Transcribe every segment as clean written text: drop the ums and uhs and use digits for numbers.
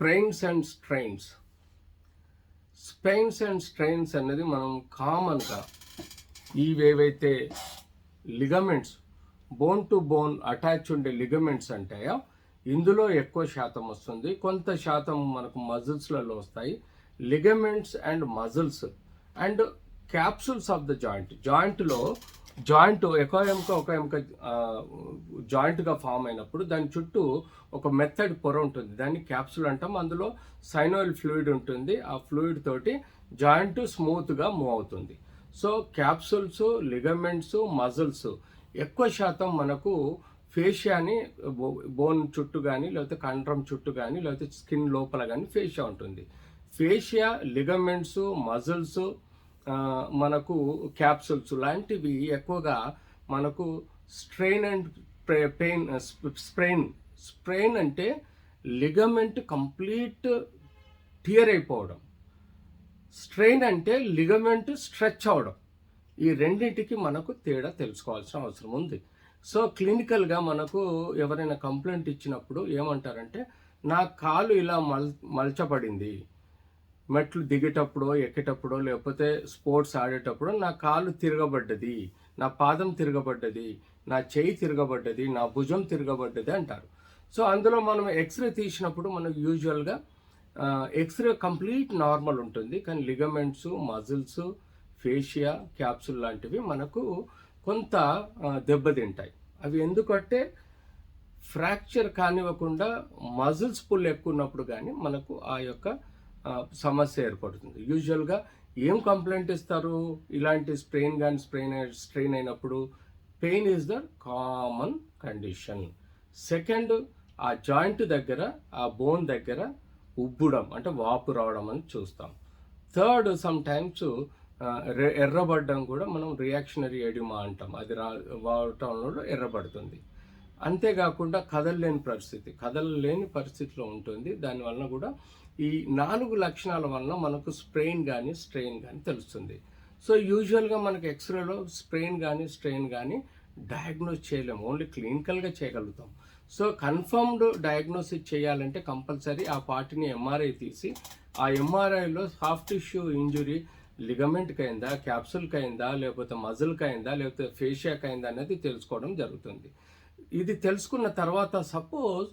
Sprains and strains అనేది మనం కామన్గా ఇవేవైతే ligaments bone to bone attach ఉండే లిగమెంట్స్ అంటాయో ఇందులో ఎక్కువ శాతం వస్తుంది, కొంత శాతం మనకు మజిల్స్లలో వస్తాయి. Ligaments and muscles and capsules of the జాయింట్లో జాయింట్ ఒక ఎముక జాయింట్గా ఫామ్ అయినప్పుడు దాని చుట్టూ ఒక మెత్తడి పొర ఉంటుంది, దాన్ని క్యాప్సూల్ అంటాం. అందులో సైనోయిల్ ఫ్లూయిడ్ ఉంటుంది, ఆ ఫ్లూయిడ్ తోటి జాయింట్ స్మూత్గా మూవ్ అవుతుంది. సో క్యాప్సూల్స్, లిగమెంట్స్, మజిల్స్ ఎక్కువ శాతం మనకు ఫేషియాని బోన్ చుట్టూ కానీ లేకపోతే కండరం చుట్టూ కానీ లేకపోతే స్కిన్ లోపల కానీ ఫేషియా ఉంటుంది. ఫేషియా, లిగమెంట్స్, మజిల్స్, మనకు క్యాప్సూల్స్ లాంటివి ఎక్కువగా మనకు స్ట్రెయిన్ అండ్ పెయిన్. స్ప్రెయిన్ అంటే లిగమెంట్ కంప్లీట్ టియర్ అయిపోవడం, స్ట్రెయిన్ అంటే లిగమెంట్ స్ట్రెచ్ అవడం. ఈ రెండింటికి మనకు తేడా తెలుసుకోవాల్సిన అవసరం ఉంది. సో క్లినికల్గా మనకు ఎవరైనా కంప్లైంట్ ఇచ్చినప్పుడు ఏమంటారంటే, నా కాలు ఇలా మలచబడింది, మెట్లు దిగేటప్పుడో ఎక్కేటప్పుడో లేకపోతే స్పోర్ట్స్ ఆడేటప్పుడు నా కాలు తిరగబడ్డది, నా పాదం తిరగబడ్డది, నా చేయి తిరగబడ్డది, నా భుజం తిరగబడ్డది అంటారు. సో అందులో మనం ఎక్స్రే తీసినప్పుడు మనకు యూజువల్గా ఎక్స్రే కంప్లీట్ నార్మల్ ఉంటుంది, కానీ లిగమెంట్స్, మజిల్స్, ఫేషియా, క్యాప్సూల్ లాంటివి మనకు కొంత దెబ్బతింటాయి. అవి ఎందుకంటే ఫ్రాక్చర్ కానివ్వకుండా మజిల్స్ పుల్ ఎక్కువ ఉన్నప్పుడు కానీ మనకు ఆ యొక్క సమస్య ఏర్పడుతుంది. యూజువల్గా ఏం కంప్లైంట్ ఇస్తారు ఇలాంటి స్ట్రెయిన్ అయినప్పుడు? Pain is the common condition. Second, ఆ జాయింట్ దగ్గర, ఆ బోన్ దగ్గర ఉబ్బుడం అంటే వాపు రావడం అని చూస్తాం. థర్డ్, సమ్ టైమ్స్ ఎర్రబడ్డం కూడా మనం రియాక్షనరీ ఎడిమా అంటాం, అది వాడటంలో ఎర్రబడుతుంది. అంతేకాకుండా కదలలేని పరిస్థితిలో ఉంటుంది. దానివల్ల కూడా ఈ 4 లక్షణాల వలన మనకు స్ట్రెయిన్ కానీ తెలుస్తుంది. సో యూజువల్గా మనకు ఎక్స్రేలో స్ట్రెయిన్ కానీ డయాగ్నోస్ చేయలేము, ఓన్లీ క్లినికల్గా చేయగలుగుతాం. సో కన్ఫర్మ్డ్ డయాగ్నోసిస్ చేయాలంటే కంపల్సరీ ఆ పార్ట్ని ఎంఆర్ఐ తీసి, ఆ ఎంఆర్ఐలో సాఫ్ట్ టిష్యూ ఇంజురీ లిగమెంట్కి అయిందా, క్యాప్సూల్కి అయిందా, లేకపోతే మజిల్కి అయిందా, లేకపోతే ఫేషియాకి అయిందా అనేది తెలుసుకోవడం జరుగుతుంది. ఇది తెలుసుకున్న తర్వాత సపోజ్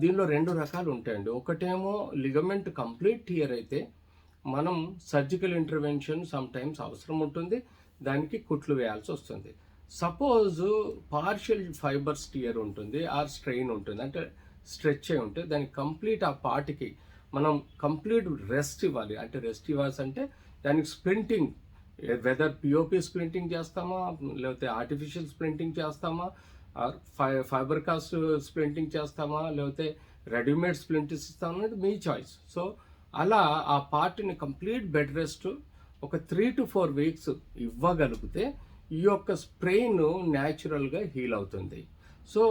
దీనిలో 2 రకాలు ఉంటాయండి. ఒకటేమో లిగమెంట్ కంప్లీట్ టియర్ అయితే మనం సర్జికల్ ఇంటర్వెన్షన్ సమ్ టైమ్స్ అవసరం ఉంటుంది, దానికి కుట్లు వేయాల్సి వస్తుంది. సపోజ్ పార్షియల్ ఫైబర్స్ టియర్ ఉంటుంది, ఆర్ స్ట్రెయిన్ ఉంటుంది, అంటే స్ట్రెచ్ అయి ఉంటే దానికి కంప్లీట్ ఆ పార్ట్కి మనం కంప్లీట్ రెస్ట్ ఇవ్వాలి. అంటే రెస్ట్ ఇవ్వాల్సి అంటే దానికి స్ప్లింటింగ్, వెదర్ పిఓపి స్ప్లింటింగ్ చేస్తామా, లేకపోతే ఆర్టిఫిషియల్ స్ప్లింటింగ్ చేస్తామా, ఫైబర్ కాస్ట్ స్ప్లింటింగ్ చేస్తామా, లేకపోతే రెడీమేడ్ స్ప్లింటింగ్స్ ఇస్తామా అనేది మీ చాయిస్. సో అలా ఆ పార్ట్ని కంప్లీట్ బెడ్ రెస్ట్ ఒక 3 to 4 weeks ఇవ్వగలిగితే ఈ యొక్క స్ప్రెయిన్ న్యాచురల్గా హీల్ అవుతుంది. సో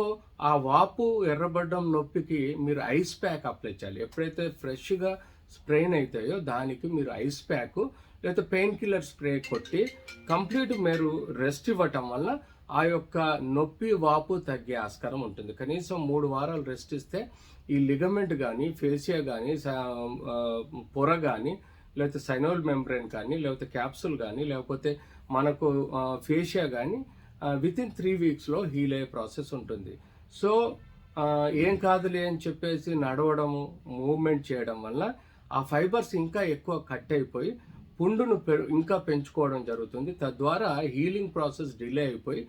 ఆ వాపు ఎర్రబడ్డం నొప్పికి మీరు ఐస్ ప్యాక్ అప్లై చేయాలి. ఎప్పుడైతే ఫ్రెష్గా స్ప్రెయిన్ అవుతాయో దానికి మీరు ఐస్ ప్యాక్ లేకపోతే పెయిన్ కిల్లర్ స్ప్రే కొట్టి కంప్లీట్ మీరు రెస్ట్ ఇవ్వటం వల్ల ఆ యొక్క నొప్పి వాపు తగ్గే ఆస్కారం ఉంటుంది. కనీసం 3 వారాలు రెస్ట్ ఇస్తే ఈ లిగమెంట్ కానీ, ఫేషియా కానీ, పొర కానీ, లేకపోతే సైనోల్ మెంబ్రెయిన్ కానీ, లేకపోతే క్యాప్సూల్ కానీ, లేకపోతే మనకు ఫేషియా కానీ వితిన్ 3 weeksలో హీల్ అయ్యే ప్రాసెస్ ఉంటుంది. సో ఏం కాదులే అని చెప్పేసి నడవడము, మూవ్మెంట్ చేయడం వల్ల ఆ ఫైబర్స్ ఇంకా ఎక్కువ కట్ అయిపోయి పుండును ఇంకా పెంచుకోవడం జరుగుతుంది. తద్వారా హీలింగ్ ప్రాసెస్ డిలే అయిపోయి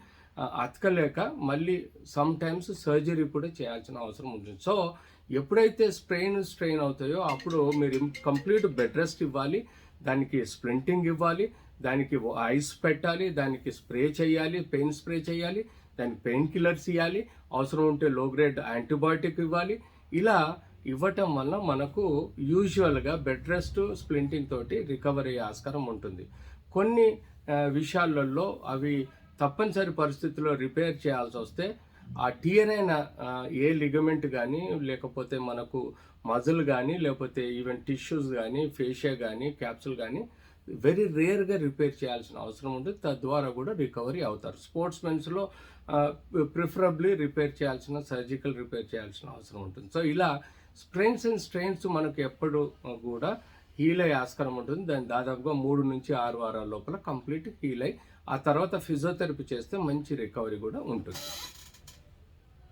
అతకలేక మళ్ళీ సమ్ టైమ్స్ సర్జరీ కూడా చేయాల్సిన అవసరం ఉంటుంది. సో ఎప్పుడైతే స్ట్రెయిన్ అవుతాయో అప్పుడు మీరు కంప్లీట్ బెడ్ రెస్ట్ ఇవ్వాలి, దానికి స్ప్లింటింగ్ ఇవ్వాలి, దానికి ఐస్ పెట్టాలి, దానికి స్ప్రే చేయాలి, పెయిన్ స్ప్రే చేయాలి, దానికి పెయిన్ కిల్లర్స్ ఇవ్వాలి, అవసరం ఉంటే లో గ్రేడ్ యాంటీబయాటిక్ ఇవ్వాలి. ఇలా ఇవ్వటం వల్ల మనకు యూజువల్గా బెడ్ రెస్ట్, స్ప్లింటింగ్ తోటి రికవరీ అయ్యే ఆస్కారం ఉంటుంది. కొన్ని విషయాలలో అవి తప్పనిసరి పరిస్థితుల్లో రిపేర్ చేయాల్సి వస్తే ఆ టియర్ అయిన ఏ లిగమెంట్ కానీ, లేకపోతే మనకు మజిల్ కానీ, లేకపోతే ఈవెన్ టిష్యూస్ కానీ, ఫేషియా కానీ, క్యాప్సూల్ కానీ వెరీ రేర్గా రిపేర్ చేయాల్సిన అవసరం ఉంటుంది. తద్వారా కూడా రికవరీ అవుతారు. స్పోర్ట్స్ మెన్స్లో ప్రిఫరబ్లీ సర్జికల్ రిపేర్ చేయాల్సిన అవసరం ఉంటుంది. సో ఇలా స్ప్రెయిన్స్ అండ్ స్ట్రెయిన్స్ మనకు ఎప్పుడు కూడా హీల్ అయ్యే ఆస్కారం ఉంటుంది. దాని దాదాపుగా 3 నుంచి 6 వారాల లోపల కంప్లీట్ హీల్ అయ్యి ఆ తర్వాత ఫిజియోథెరపీ చేస్తే మంచి రికవరీ కూడా ఉంటుంది.